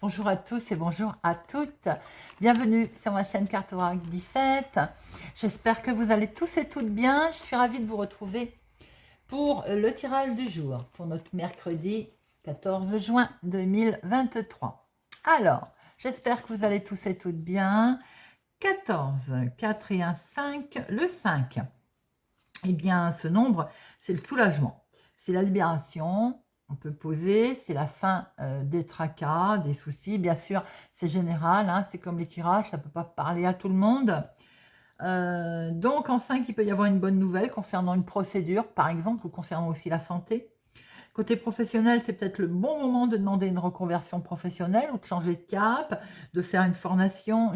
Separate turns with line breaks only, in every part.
Bonjour à tous et bonjour à toutes. Bienvenue sur ma chaîne Carte Oracle 17. J'espère que vous allez tous et toutes bien. Je suis ravie de vous retrouver pour le tirage du jour, pour notre mercredi 14 juin 2023. Alors, j'espère que vous allez tous et toutes bien. 14, 4 et 1, 5, le 5. Eh bien, ce nombre, c'est le soulagement. C'est la libération. On peut poser, c'est la fin des tracas, des soucis. Bien sûr, c'est général, hein, c'est comme les tirages, ça ne peut pas parler à tout le monde. Donc, en 5, il peut y avoir une bonne nouvelle concernant une procédure, par exemple, ou concernant aussi la santé. Côté professionnel, c'est peut-être le bon moment de demander une reconversion professionnelle ou de changer de cap, de faire une formation.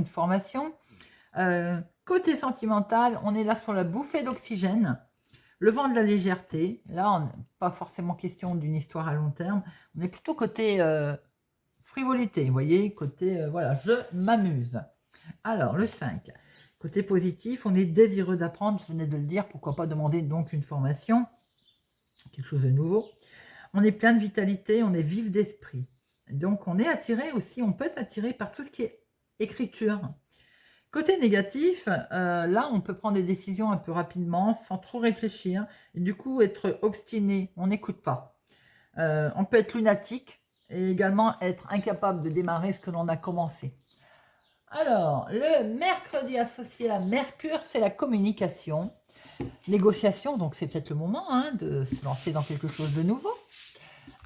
Côté sentimental, on est là sur la bouffée d'oxygène. Le vent de la légèreté, là, on n'a pas forcément question d'une histoire à long terme. On est plutôt côté frivolité, vous voyez, côté, voilà, je m'amuse. Alors, le 5. Côté positif, on est désireux d'apprendre, je venais de le dire, pourquoi pas demander donc une formation, quelque chose de nouveau. On est plein de vitalité, on est vif d'esprit. Donc, on est attiré aussi, on peut être attiré par tout ce qui est écriture. Côté négatif, là, on peut prendre des décisions un peu rapidement, sans trop réfléchir, et du coup être obstiné, on n'écoute pas. On peut être lunatique et également être incapable de démarrer ce que l'on a commencé. Alors, le mercredi associé à Mercure, c'est la communication, négociation, donc c'est peut-être le moment hein, de se lancer dans quelque chose de nouveau.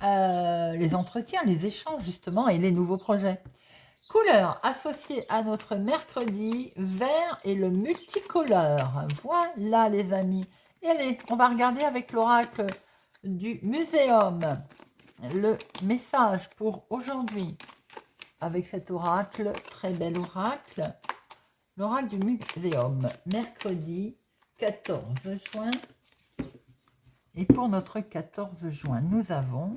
Les entretiens, les échanges justement et les nouveaux projets. Couleur associée à notre mercredi, vert et le multicolore. Voilà les amis. Et allez, on va regarder avec l'oracle du muséum le message pour aujourd'hui. Avec cet oracle, très bel oracle. L'oracle du muséum, mercredi 14 juin. Et pour notre 14 juin, nous avons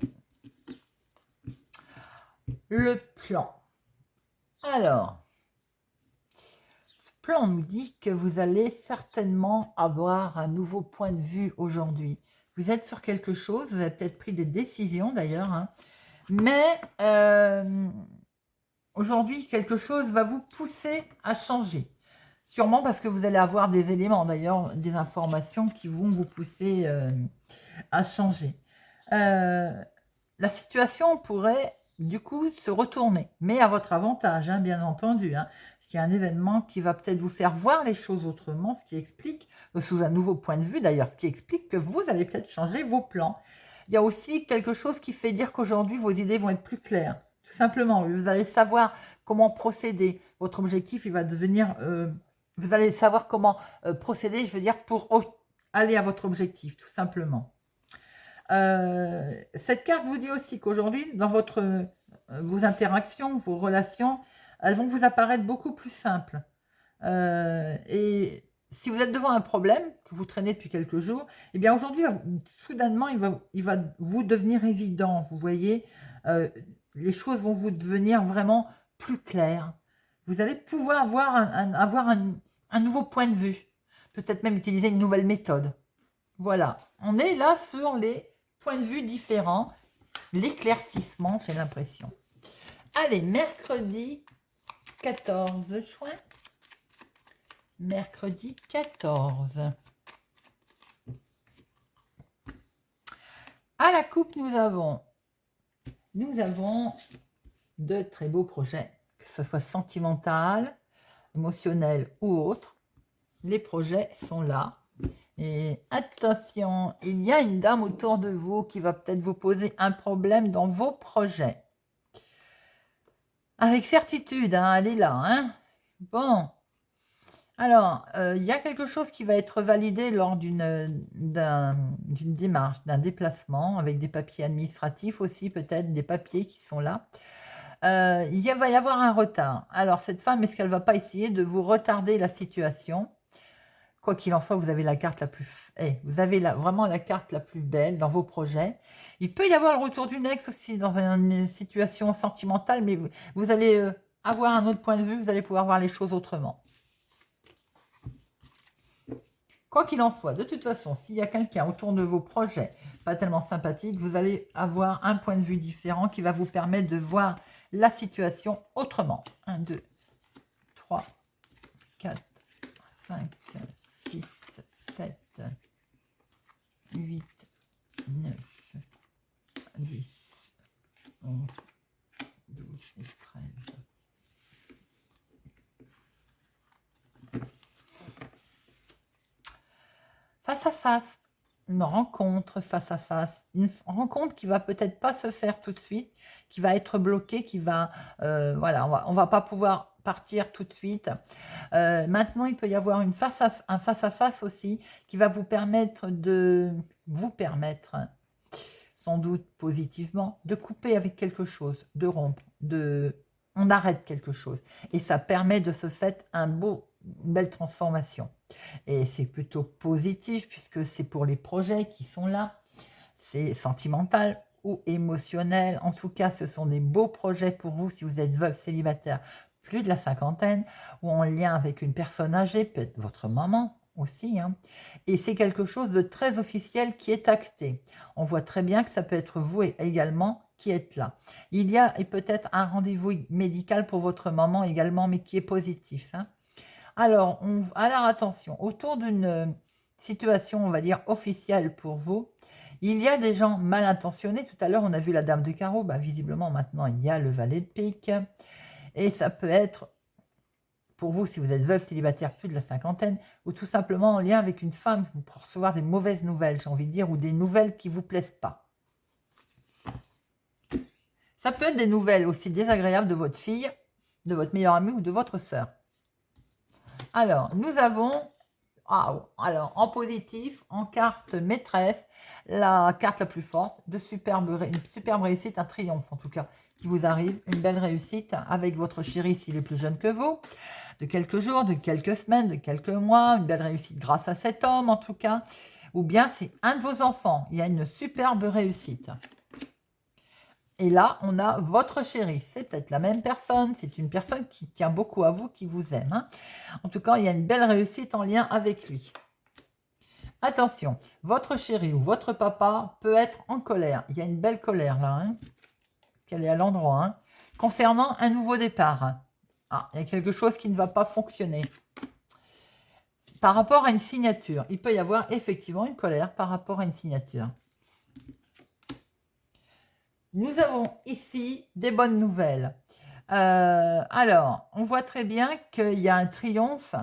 le plan. Alors, ce plan nous dit que vous allez certainement avoir un nouveau point de vue aujourd'hui. Vous êtes sur quelque chose, vous avez peut-être pris des décisions d'ailleurs, hein, mais aujourd'hui, quelque chose va vous pousser à changer. Sûrement parce que vous allez avoir des éléments d'ailleurs, des informations qui vont vous pousser à changer. La situation pourrait du coup se retourner, mais à votre avantage, hein, bien entendu. Hein, parce qu'il y a un événement qui va peut-être vous faire voir les choses autrement, ce qui explique, sous un nouveau point de vue d'ailleurs, ce qui explique que vous allez peut-être changer vos plans. Il y a aussi quelque chose qui fait dire qu'aujourd'hui, vos idées vont être plus claires. Tout simplement, vous allez savoir comment procéder. Votre objectif, il va devenir... vous allez savoir comment procéder, je veux dire, pour aller à votre objectif, tout simplement. Cette carte vous dit aussi qu'aujourd'hui, dans vos interactions, vos relations, elles vont vous apparaître beaucoup plus simples. Et si vous êtes devant un problème que vous traînez depuis quelques jours, eh bien aujourd'hui, soudainement, il va vous devenir évident. Vous voyez, les choses vont vous devenir vraiment plus claires. Vous allez pouvoir avoir un nouveau point de vue. Peut-être même utiliser une nouvelle méthode. Voilà, on est là sur les points de vue différents, l'éclaircissement, j'ai l'impression. Allez, mercredi 14 juin. Mercredi 14. À la coupe, nous avons de très beaux projets, que ce soit sentimental, émotionnel ou autre. Les projets sont là. Et attention, il y a une dame autour de vous qui va peut-être vous poser un problème dans vos projets. Avec certitude, hein, elle est là. Hein. Bon. Alors, il y a quelque chose qui va être validé lors d'une démarche, d'un déplacement, avec des papiers administratifs aussi, peut-être des papiers qui sont là. Va y avoir un retard. Alors, cette femme, est-ce qu'elle ne va pas essayer de vous retarder la situation ? Quoi qu'il en soit, vous avez la carte la plus... vous avez vraiment la carte la plus belle dans vos projets. Il peut y avoir le retour d'une ex aussi dans une situation sentimentale, mais vous allez avoir un autre point de vue, vous allez pouvoir voir les choses autrement. Quoi qu'il en soit, de toute façon, s'il y a quelqu'un autour de vos projets pas tellement sympathique, vous allez avoir un point de vue différent qui va vous permettre de voir la situation autrement. 1, 2, 3, 4, 5, 6, 7, 8, 9, 10, 11, 12 et 13. Face à face, une rencontre face à face, une rencontre qui va peut-être pas se faire tout de suite, qui va être bloquée, qui va, voilà, on va pas pouvoir partir tout de suite. Maintenant, il peut y avoir un face à face aussi qui va vous permettre, sans doute positivement, de couper avec quelque chose, de rompre, on arrête quelque chose. Et ça permet de se faire une belle transformation. Et c'est plutôt positif puisque c'est pour les projets qui sont là. C'est sentimental ou émotionnel. En tout cas, ce sont des beaux projets pour vous si vous êtes veuve, célibataire, plus de la cinquantaine, ou en lien avec une personne âgée, peut-être votre maman aussi. Hein. Et c'est quelque chose de très officiel qui est acté. On voit très bien que ça peut être vous également qui êtes là. Il y a peut-être un rendez-vous médical pour votre maman également, mais qui est positif. Hein. Alors, attention, autour d'une situation, on va dire, officielle pour vous, il y a des gens mal intentionnés. Tout à l'heure, on a vu la dame de carreau. Bah, visiblement, maintenant, il y a le valet de pique. Et ça peut être, pour vous, si vous êtes veuve, célibataire, plus de la cinquantaine, ou tout simplement en lien avec une femme pour recevoir des mauvaises nouvelles, j'ai envie de dire, ou des nouvelles qui ne vous plaisent pas. Ça peut être des nouvelles aussi désagréables de votre fille, de votre meilleure amie ou de votre sœur. Alors, nous avons, alors en positif, en carte maîtresse, la carte la plus forte, une superbe réussite, un triomphe en tout cas, qui vous arrive, une belle réussite avec votre chéri s'il est plus jeune que vous, de quelques jours, de quelques semaines, de quelques mois, une belle réussite grâce à cet homme en tout cas, ou bien c'est un de vos enfants, il y a une superbe réussite. Et là, on a votre chéri. C'est peut-être la même personne. C'est une personne qui tient beaucoup à vous, qui vous aime. Hein. En tout cas, il y a une belle réussite en lien avec lui. Attention, votre chéri ou votre papa peut être en colère. Il y a une belle colère là. Hein, parce qu'elle est à l'endroit. Hein, concernant un nouveau départ. Ah, il y a quelque chose qui ne va pas fonctionner. Par rapport à une signature. Il peut y avoir effectivement une colère par rapport à une signature. Nous avons ici des bonnes nouvelles. Alors, on voit très bien qu'il y a un triomphe,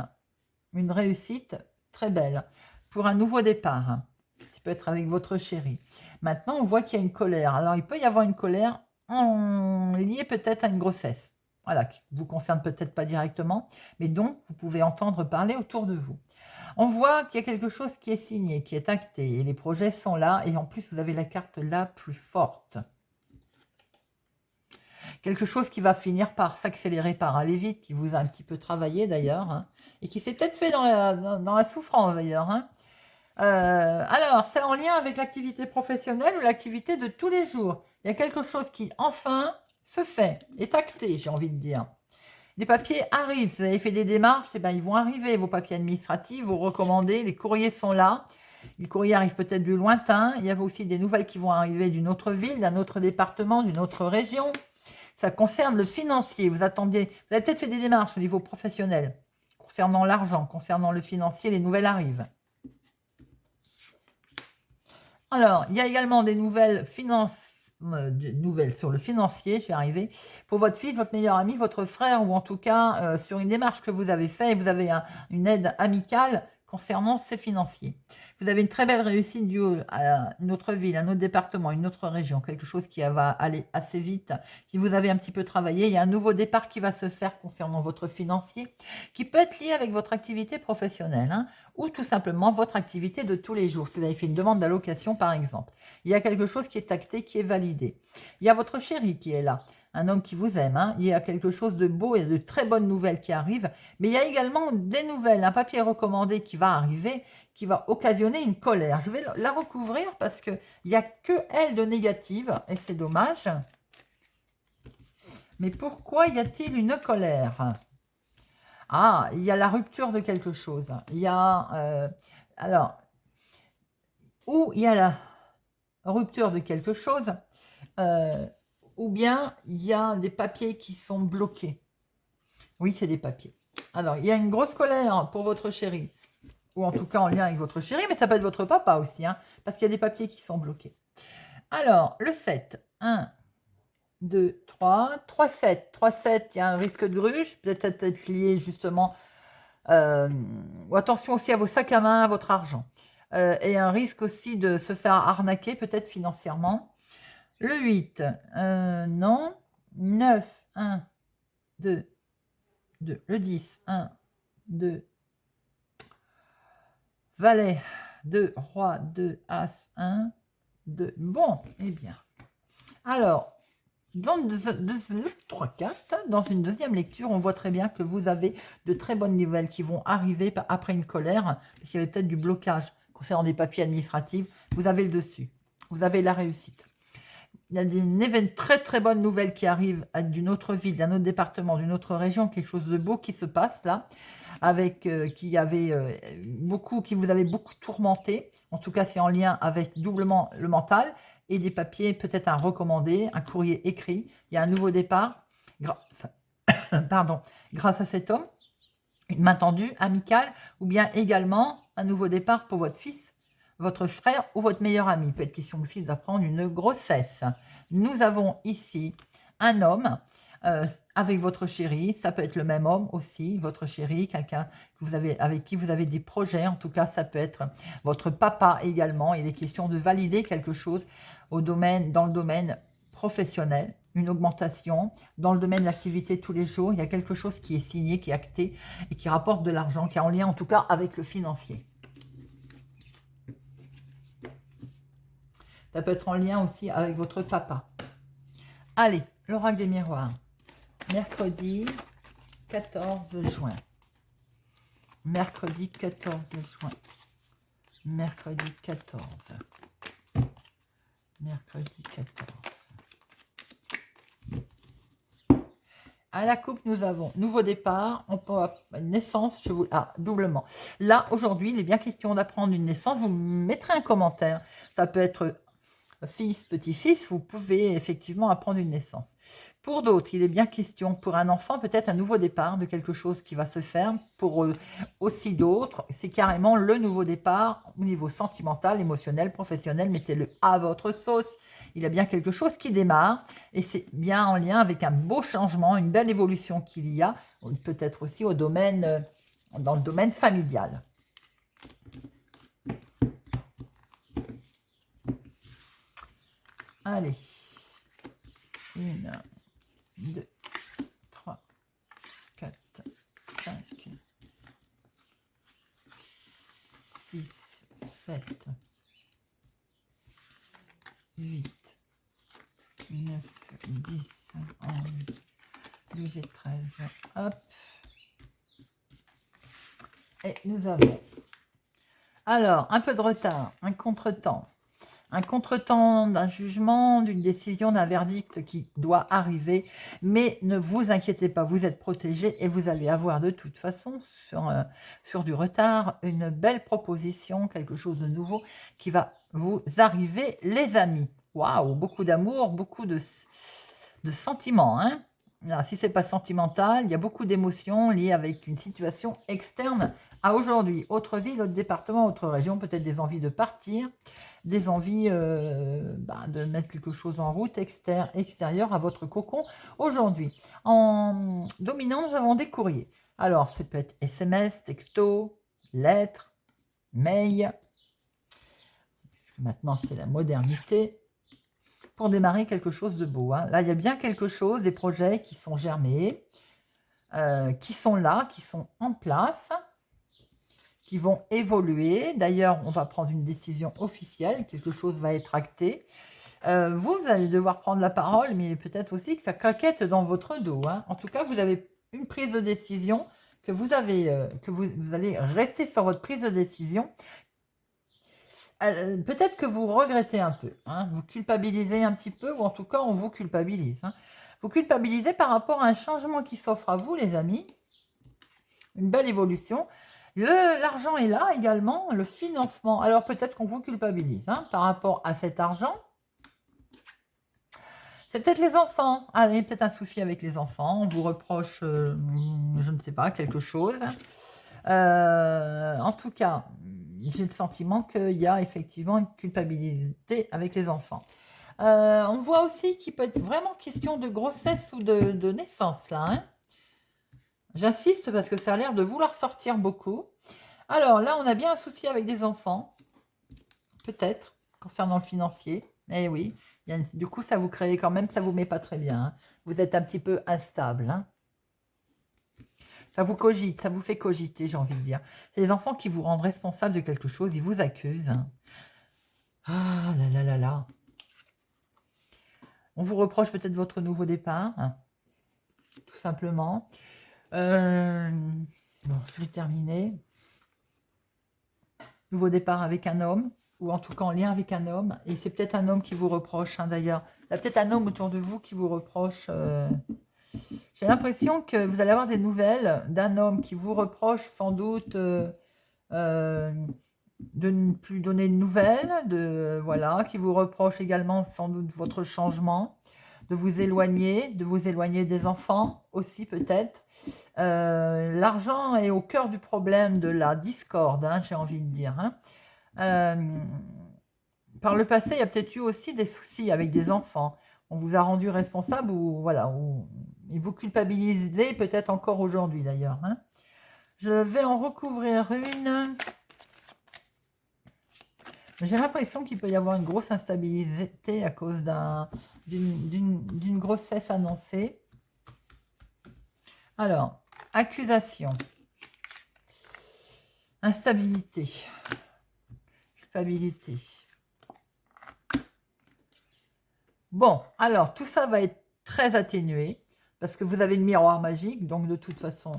une réussite très belle pour un nouveau départ. Ça peut être avec votre chéri. Maintenant, on voit qu'il y a une colère. Alors, il peut y avoir une colère liée peut-être à une grossesse. Voilà, qui ne vous concerne peut-être pas directement, mais donc vous pouvez entendre parler autour de vous. On voit qu'il y a quelque chose qui est signé, qui est acté, et les projets sont là, et en plus, vous avez la carte la plus forte. Quelque chose qui va finir par s'accélérer, par aller vite, qui vous a un petit peu travaillé d'ailleurs, hein, et qui s'est peut-être fait dans la souffrance d'ailleurs. Hein. Alors, c'est en lien avec l'activité professionnelle ou l'activité de tous les jours. Il y a quelque chose qui, enfin, se fait, est acté, j'ai envie de dire. Les papiers arrivent, vous avez fait des démarches, et ben, ils vont arriver, vos papiers administratifs, vos recommandés, les courriers sont là. Les courriers arrivent peut-être du lointain. Il y a aussi des nouvelles qui vont arriver d'une autre ville, d'un autre département, d'une autre région. Ça concerne le financier. Vous avez peut-être fait des démarches au niveau professionnel. Concernant l'argent, concernant le financier, les nouvelles arrivent. Alors, il y a également des nouvelles sur le financier, je vais arriver, pour votre fils, votre meilleur ami, votre frère, ou en tout cas sur une démarche que vous avez faite, vous avez une aide amicale concernant ces financiers. Vous avez une très belle réussite due à une autre ville, un autre département, une autre région, quelque chose qui va aller assez vite, qui vous avez un petit peu travaillé. Il y a un nouveau départ qui va se faire concernant votre financier, qui peut être lié avec votre activité professionnelle, hein, ou tout simplement votre activité de tous les jours. Si vous avez fait une demande d'allocation, par exemple, il y a quelque chose qui est acté, qui est validé. Il y a votre chéri qui est là. Un homme qui vous aime, hein. Il y a quelque chose de beau et de très bonnes nouvelles qui arrivent, mais il y a également des nouvelles, un papier recommandé qui va arriver, qui va occasionner une colère. Je vais la recouvrir parce qu'il n'y a que elle de négative, et c'est dommage. Mais pourquoi y a-t-il une colère? Ah, il y a la rupture de quelque chose. Il y a Alors, ou il y a la rupture de quelque chose, ou bien il y a des papiers qui sont bloqués. Oui, c'est des papiers. Alors, il y a une grosse colère pour votre chéri, ou en tout cas en lien avec votre chéri, mais ça peut être votre papa aussi, hein, parce qu'il y a des papiers qui sont bloqués. Alors, le 7, 1, 2, 3, 3, 7. 3, 7, il y a un risque de gruge, peut-être être lié justement, ou attention aussi à vos sacs à main, à votre argent. Et un risque aussi de se faire arnaquer, peut-être financièrement. Le 8, non. 9, 1, 2, 2. Le 10, 1, 2, valet, 2, roi, 2, as, 1, 2. Bon, eh bien. Alors, dans 3 cartes, dans une deuxième lecture, on voit très bien que vous avez de très bonnes nouvelles qui vont arriver après une colère, parce qu'il y avait peut-être du blocage concernant des papiers administratifs. Vous avez le dessus, vous avez la réussite. Il y a des très très bonnes nouvelles qui arrivent d'une autre ville, d'un autre département, d'une autre région, quelque chose de beau qui se passe là, avec qui vous avez beaucoup tourmenté. En tout cas, c'est en lien avec doublement le mental et des papiers, peut-être un recommandé, un courrier écrit. Il y a un nouveau départ grâce à cet homme, une main tendue, amicale, ou bien également un nouveau départ pour votre fils, votre frère ou votre meilleur ami. Il peut être question aussi d'apprendre une grossesse. Nous avons ici un homme avec votre chéri. Ça peut être le même homme aussi, votre chéri, quelqu'un avec qui vous avez des projets. En tout cas, ça peut être votre papa également. Il est question de valider quelque chose dans le domaine professionnel, une augmentation. Dans le domaine de l'activité tous les jours, il y a quelque chose qui est signé, qui est acté et qui rapporte de l'argent, qui est en lien en tout cas avec le financier. Ça peut être en lien aussi avec votre papa. Allez, l'oracle des miroirs. Mercredi 14 juin. Mercredi 14 juin. Mercredi 14. Mercredi 14. À la coupe, nous avons nouveau départ, on peut naissance, doublement. Là, aujourd'hui, il est bien question d'apprendre une naissance. Vous mettrez un commentaire. Ça peut être fils, petit-fils, vous pouvez effectivement apprendre une naissance. Pour d'autres, il est bien question, pour un enfant, peut-être un nouveau départ de quelque chose qui va se faire. Pour aussi d'autres, c'est carrément le nouveau départ au niveau sentimental, émotionnel, professionnel. Mettez-le à votre sauce. Il y a bien quelque chose qui démarre et c'est bien en lien avec un beau changement, une belle évolution qu'il y a, peut-être aussi dans le domaine familial. Allez, 1, 2, 3, 4, 5, 6, 7, 8, 9, 10, 11, 12 et 13. Hop. Et nous avons alors un peu de retard, un contretemps. Un contretemps d'un jugement, d'une décision, d'un verdict qui doit arriver. Mais ne vous inquiétez pas, vous êtes protégé et vous allez avoir de toute façon, sur du retard, une belle proposition, quelque chose de nouveau qui va vous arriver, les amis. Waouh, beaucoup d'amour, beaucoup de sentiments. Hein. Alors, si ce n'est pas sentimental, il y a beaucoup d'émotions liées avec une situation externe à aujourd'hui. Autre ville, autre département, autre région, peut-être des envies de partir, des envies de mettre quelque chose en route, extérieur à votre cocon. Aujourd'hui, en dominant, nous avons des courriers. Alors, ça peut être SMS, texto, lettres, mail. Maintenant, c'est la modernité. Pour démarrer quelque chose de beau. Hein. Là, il y a bien quelque chose, des projets qui sont germés, qui sont là, qui sont en place, qui vont évoluer. D'ailleurs, on va prendre une décision officielle, quelque chose va être acté. Vous allez devoir prendre la parole, mais peut-être aussi que ça craquette dans votre dos. Hein. En tout cas, vous avez une prise de décision, que vous allez rester sur votre prise de décision. Peut-être que vous regrettez un peu, hein, vous culpabilisez un petit peu, ou en tout cas, on vous culpabilise. Hein. Vous culpabilisez par rapport à un changement qui s'offre à vous, les amis, une belle évolution. L'argent est là également, le financement. Alors peut-être qu'on vous culpabilise hein, par rapport à cet argent. C'est peut-être les enfants. Ah, il y a peut-être un souci avec les enfants. On vous reproche, je ne sais pas, quelque chose. En tout cas, j'ai le sentiment qu'il y a effectivement une culpabilité avec les enfants. On voit aussi qu'il peut être vraiment question de grossesse ou de naissance là. Hein. J'insiste parce que ça a l'air de vouloir sortir beaucoup. Alors là, on a bien un souci avec des enfants. Peut-être, concernant le financier. Eh oui, du coup, ça vous crée quand même, ça vous met pas très bien. Hein. Vous êtes un petit peu instable. Hein. Ça vous cogite, ça vous fait cogiter, j'ai envie de dire. C'est les enfants qui vous rendent responsable de quelque chose, ils vous accusent. Hein. Ah là là là là. On vous reproche peut-être votre nouveau départ, hein, tout simplement. Bon, je vais terminer. Nouveau départ avec un homme, ou en tout cas en lien avec un homme. Et c'est peut-être un homme qui vous reproche, hein, d'ailleurs. Il y a peut-être un homme autour de vous qui vous reproche. J'ai l'impression que vous allez avoir des nouvelles d'un homme qui vous reproche sans doute de ne plus donner de nouvelles, voilà, qui vous reproche également sans doute votre changement, de vous éloigner des enfants aussi peut-être. L'argent est au cœur du problème de la discorde, hein, j'ai envie de dire. Hein. Par le passé, il y a peut-être eu aussi des soucis avec des enfants. On vous a rendu responsable ou voilà, et vous culpabilisez peut-être encore aujourd'hui d'ailleurs. Hein. Je vais en recouvrir une. J'ai l'impression qu'il peut y avoir une grosse instabilité à cause d'une grossesse annoncée. Alors, accusation, instabilité, culpabilité. Bon, alors, tout ça va être très atténué parce que vous avez le miroir magique, donc de toute façon,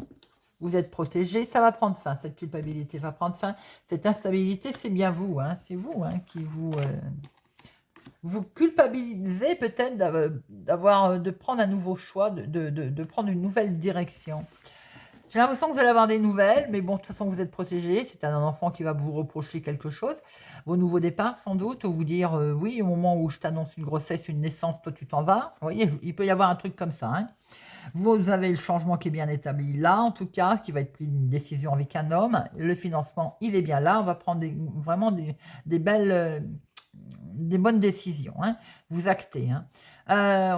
vous êtes protégé. Ça va prendre fin, cette culpabilité va prendre fin. Cette instabilité, c'est bien vous, hein, c'est vous hein, qui vous culpabilisez peut-être de prendre un nouveau choix, de prendre une nouvelle direction. J'ai l'impression que vous allez avoir des nouvelles, mais bon, de toute façon, vous êtes protégé. C'est un enfant qui va vous reprocher quelque chose. Vos nouveaux départs, sans doute, ou vous dire oui, au moment où je t'annonce une grossesse, une naissance, toi, tu t'en vas. Vous voyez, il peut y avoir un truc comme ça. Hein. Vous avez le changement qui est bien établi là, en tout cas, qui va être pris une décision avec un homme. Le financement, il est bien là. On va prendre vraiment des belles, des bonnes décisions. Hein. Vous actez. Hein.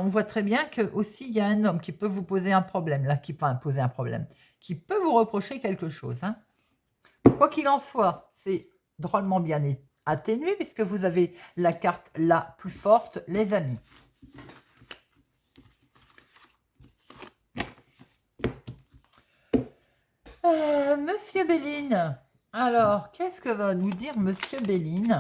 On voit très bien que aussi il y a un homme qui peut vous poser un problème, là, qui peut poser un problème, qui peut vous reprocher quelque chose. Hein. Quoi qu'il en soit, c'est drôlement bien atténué puisque vous avez la carte la plus forte, les amis. Monsieur Béline, alors, qu'est-ce que va nous dire Monsieur Béline?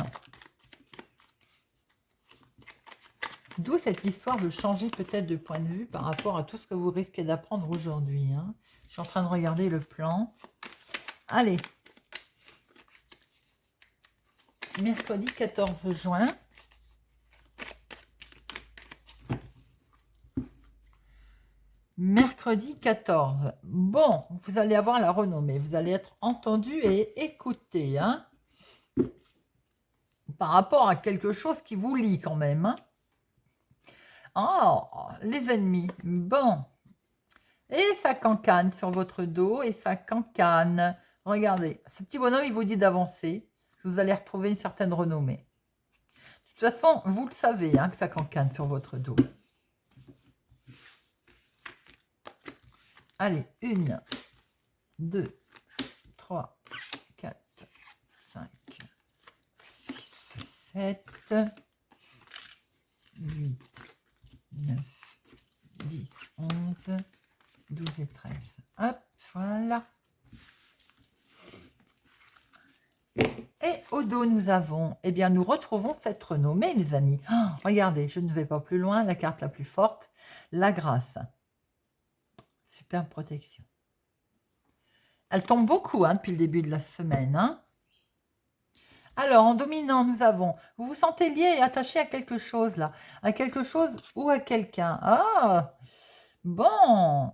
D'où cette histoire de changer peut-être de point de vue par rapport à tout ce que vous risquez d'apprendre aujourd'hui. Hein. Je suis en train de regarder le plan. Allez. Mercredi 14 juin. Mercredi 14. Bon, vous allez avoir la renommée. Vous allez être entendu et écouté. Hein, par rapport à quelque chose qui vous lie quand même. Hein. Oh, les ennemis. Bon. Et ça cancane sur votre dos. Et ça cancane. Regardez. Ce petit bonhomme, il vous dit d'avancer. Vous allez retrouver une certaine renommée. De toute façon, vous le savez hein, que ça cancane sur votre dos. Allez, 1, 2, 3, 4, 5, 6, 7, 8, 9, 10, 11, 12 et 13. Hop, voilà. Et au dos, nous avons, eh bien, nous retrouvons cette renommée, les amis. Oh, regardez, je ne vais pas plus loin, la carte la plus forte, la grâce. Superbe protection. Elle tombe beaucoup hein, depuis le début de la semaine. Hein. Alors, en dominant, nous avons, vous vous sentez lié et attaché à quelque chose là, à quelque chose ou à quelqu'un. Ah, Bon,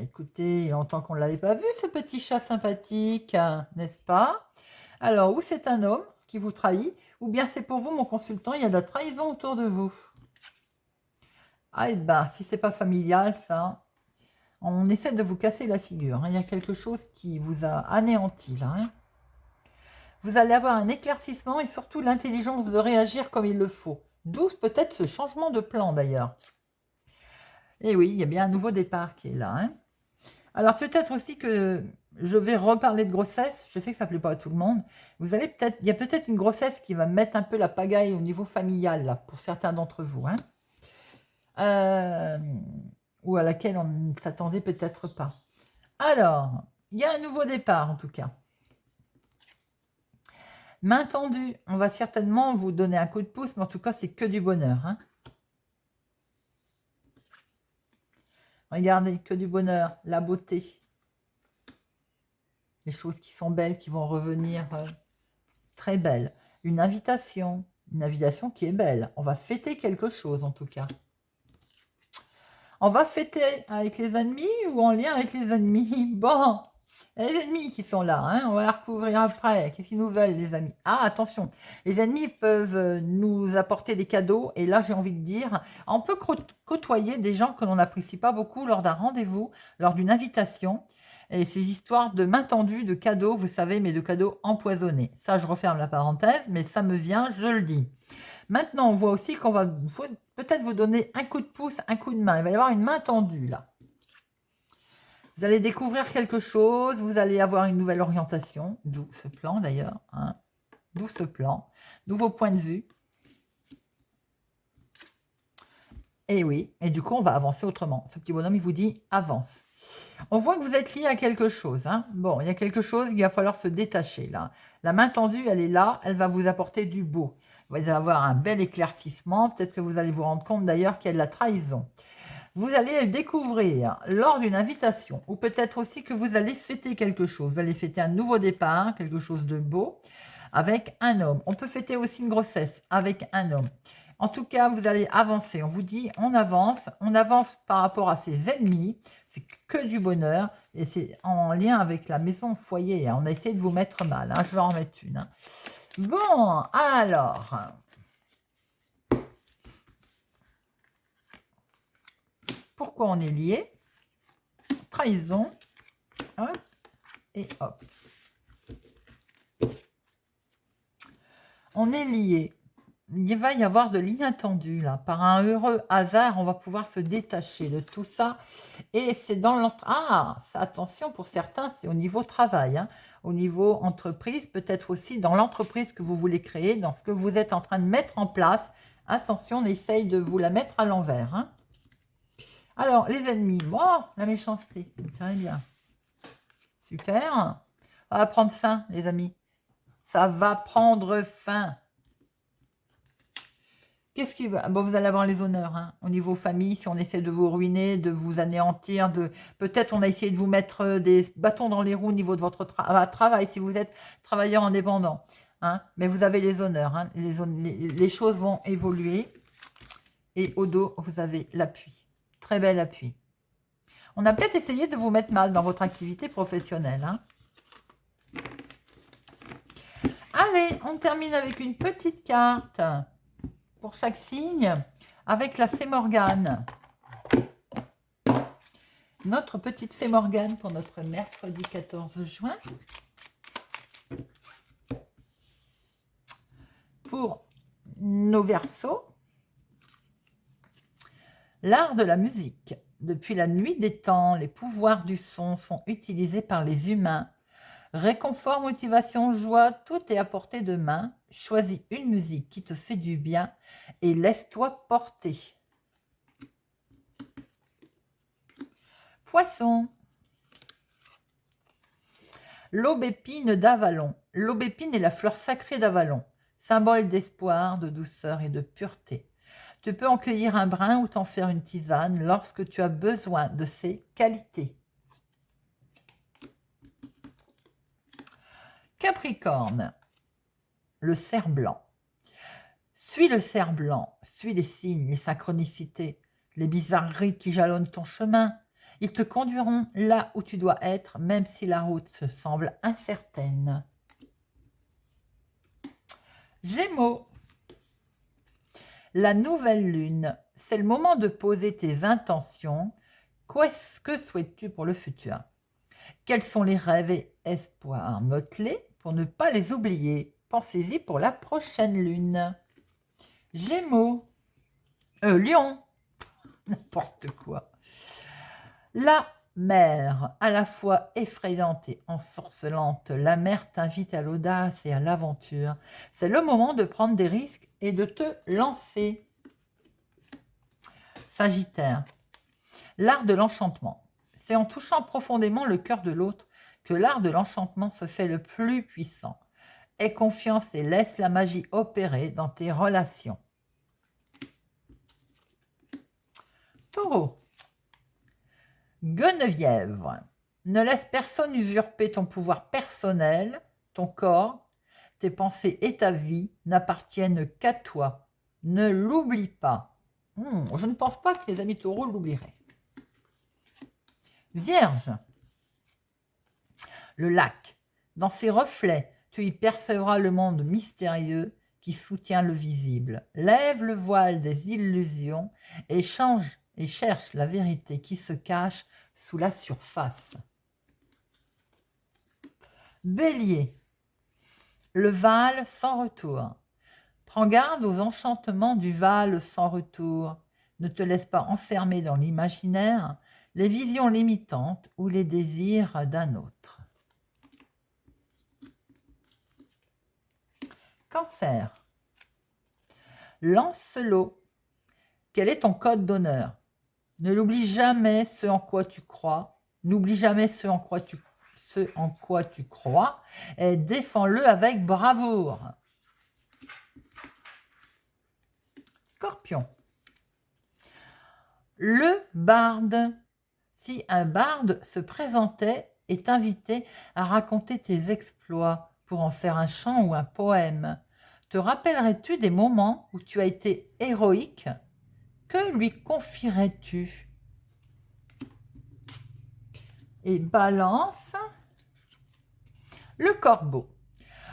écoutez, il y a longtemps qu'on ne l'avait pas vu, ce petit chat sympathique, hein, n'est-ce pas? Alors, ou c'est un homme qui vous trahit, ou bien c'est pour vous, mon consultant, il y a de la trahison autour de vous. Ah, et ben, si c'est pas familial, ça, on essaie de vous casser la figure, hein. Il y a quelque chose qui vous a anéanti, là, hein. Vous allez avoir un éclaircissement et surtout l'intelligence de réagir comme il le faut. D'où peut-être ce changement de plan, d'ailleurs. Et oui, il y a bien un nouveau départ qui est là, hein. Alors peut-être aussi que je vais reparler de grossesse. Je sais que ça ne plaît pas à tout le monde. Vous allez peut-être, il y a peut-être une grossesse qui va mettre un peu la pagaille au niveau familial là, pour certains d'entre vous, hein. Euh, ou à laquelle on ne s'attendait peut-être pas. Alors, il y a un nouveau départ en tout cas. Main tendue, on va certainement vous donner un coup de pouce, mais en tout cas c'est que du bonheur, hein. Regardez, que du bonheur, la beauté. Les choses qui sont belles, qui vont revenir très belles. Une invitation qui est belle. On va fêter quelque chose en tout cas. On va fêter avec les ennemis ou en lien avec les ennemis? Bon, les ennemis qui sont là, hein, on va la recouvrir après. Qu'est-ce qu'ils nous veulent, les amis? Ah, attention, les ennemis peuvent nous apporter des cadeaux. Et là, j'ai envie de dire, on peut côtoyer des gens que l'on n'apprécie pas beaucoup lors d'un rendez-vous, lors d'une invitation. Et ces histoires de main tendue, de cadeaux, vous savez, mais de cadeaux empoisonnés. Ça, je referme la parenthèse, mais ça me vient, je le dis. Maintenant, on voit aussi qu'on va peut-être vous donner un coup de pouce, un coup de main. Il va y avoir une main tendue, là. Vous allez découvrir quelque chose, vous allez avoir une nouvelle orientation, d'où ce plan d'ailleurs, hein, d'où ce plan, nouveau point de vue. Et oui, et du coup, on va avancer autrement. Ce petit bonhomme, il vous dit avance. On voit que vous êtes lié à quelque chose, hein. Bon, il y a quelque chose, il va falloir se détacher là. La main tendue, elle est là, elle va vous apporter du beau. Vous allez avoir un bel éclaircissement. Peut-être que vous allez vous rendre compte d'ailleurs qu'il y a de la trahison. Vous allez le découvrir lors d'une invitation, ou peut-être aussi que vous allez fêter quelque chose. Vous allez fêter un nouveau départ, quelque chose de beau, avec un homme. On peut fêter aussi une grossesse avec un homme. En tout cas, vous allez avancer. On vous dit, on avance par rapport à ses ennemis. C'est que du bonheur et c'est en lien avec la maison foyer, hein. On a essayé de vous mettre mal, hein. Je vais en mettre une, hein. Bon, alors, pourquoi on est lié? Trahison, hop, et hop. On est lié. Il va y avoir de l'inattendu là. Par un heureux hasard, on va pouvoir se détacher de tout ça. Et c'est dans attention pour certains, c'est au niveau travail, hein. Au niveau entreprise, peut-être aussi dans l'entreprise que vous voulez créer, dans ce que vous êtes en train de mettre en place. Attention, on essaye de vous la mettre à l'envers, hein. Alors, les ennemis, la méchanceté, très bien. Super. Ça va prendre fin, les amis. Ça va prendre fin. Qu'est-ce qui va? Bon, vous allez avoir les honneurs, hein. Au niveau famille, si on essaie de vous ruiner, de vous anéantir, peut-être on a essayé de vous mettre des bâtons dans les roues au niveau de votre travail, si vous êtes travailleur indépendant, hein. Mais vous avez les honneurs, hein. Les choses vont évoluer. Et au dos, vous avez l'appui. Très bel appui. On a peut-être essayé de vous mettre mal dans votre activité professionnelle, hein. Allez, on termine avec une petite carte pour chaque signe avec la fée Morgane. Notre petite fée Morgane pour notre mercredi 14 juin. Pour nos Verseaux, l'art de la musique. Depuis la nuit des temps, les pouvoirs du son sont utilisés par les humains. Réconfort, motivation, joie, tout est à portée de main. Choisis une musique qui te fait du bien et laisse-toi porter. Poisson. L'aubépine d'Avalon. L'aubépine est la fleur sacrée d'Avalon, symbole d'espoir, de douceur et de pureté. Tu peux en cueillir un brin ou t'en faire une tisane lorsque tu as besoin de ces qualités. Capricorne. Le cerf blanc. Suis le cerf blanc, suis les signes, les synchronicités. les bizarreries qui jalonnent ton chemin. Ils te conduiront là où tu dois être, même si la route se semble incertaine. Gémeaux. La nouvelle lune, c'est le moment de poser tes intentions. Que souhaites-tu pour le futur? Quels sont les rêves et espoirs? Note-les pour ne pas les oublier. Pensez-y pour la prochaine lune. Gémeaux. Lion. N'importe quoi. La mer, à la fois effrayante et ensorcelante, la mer t'invite à l'audace et à l'aventure. C'est le moment de prendre des risques et de te lancer. Sagittaire, l'art de l'enchantement. C'est en touchant profondément le cœur de l'autre que l'art de l'enchantement se fait le plus puissant. Aie confiance et laisse la magie opérer dans tes relations. Taureau. Guenevrière, ne laisse personne usurper ton pouvoir personnel, ton corps, tes pensées et ta vie n'appartiennent qu'à toi. Ne l'oublie pas. Je ne pense pas que les amis taureaux l'oublieraient. Vierge, le lac. Dans ses reflets, tu y percevras le monde mystérieux qui soutient le visible. Lève le voile des illusions et cherche la vérité qui se cache sous la surface. Bélier, le Val sans retour. Prends garde aux enchantements du Val sans retour. Ne te laisse pas enfermer dans l'imaginaire, les visions limitantes ou les désirs d'un autre. Cancer, Lancelot, quel est ton code d'honneur? Ne l'oublie jamais ce en quoi tu crois. N'oublie jamais ce en quoi tu crois et défends-le avec bravoure. Scorpion. Le barde. Si un barde se présentait et t'invitait à raconter tes exploits pour en faire un chant ou un poème, te rappellerais-tu des moments où tu as été héroïque? Que lui confierais-tu? Et Balance, le corbeau.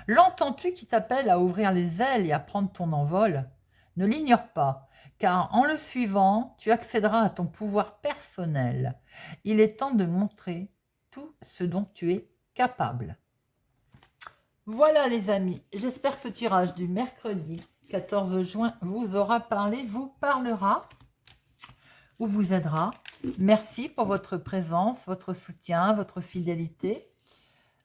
L'entends-tu qui t'appelle à ouvrir les ailes et à prendre ton envol? Ne l'ignore pas, car en le suivant, tu accéderas à ton pouvoir personnel. Il est temps de montrer tout ce dont tu es capable. Voilà les amis, j'espère que ce tirage du mercredi 14 juin vous aura parlé, vous parlera ou vous aidera. Merci pour votre présence, votre soutien, votre fidélité.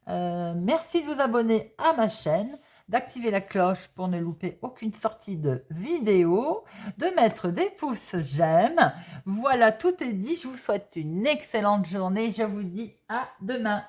Merci de vous abonner à ma chaîne, d'activer la cloche pour ne louper aucune sortie de vidéo, de mettre des pouces j'aime. Voilà, tout est dit. Je vous souhaite une excellente journée. Je vous dis à demain.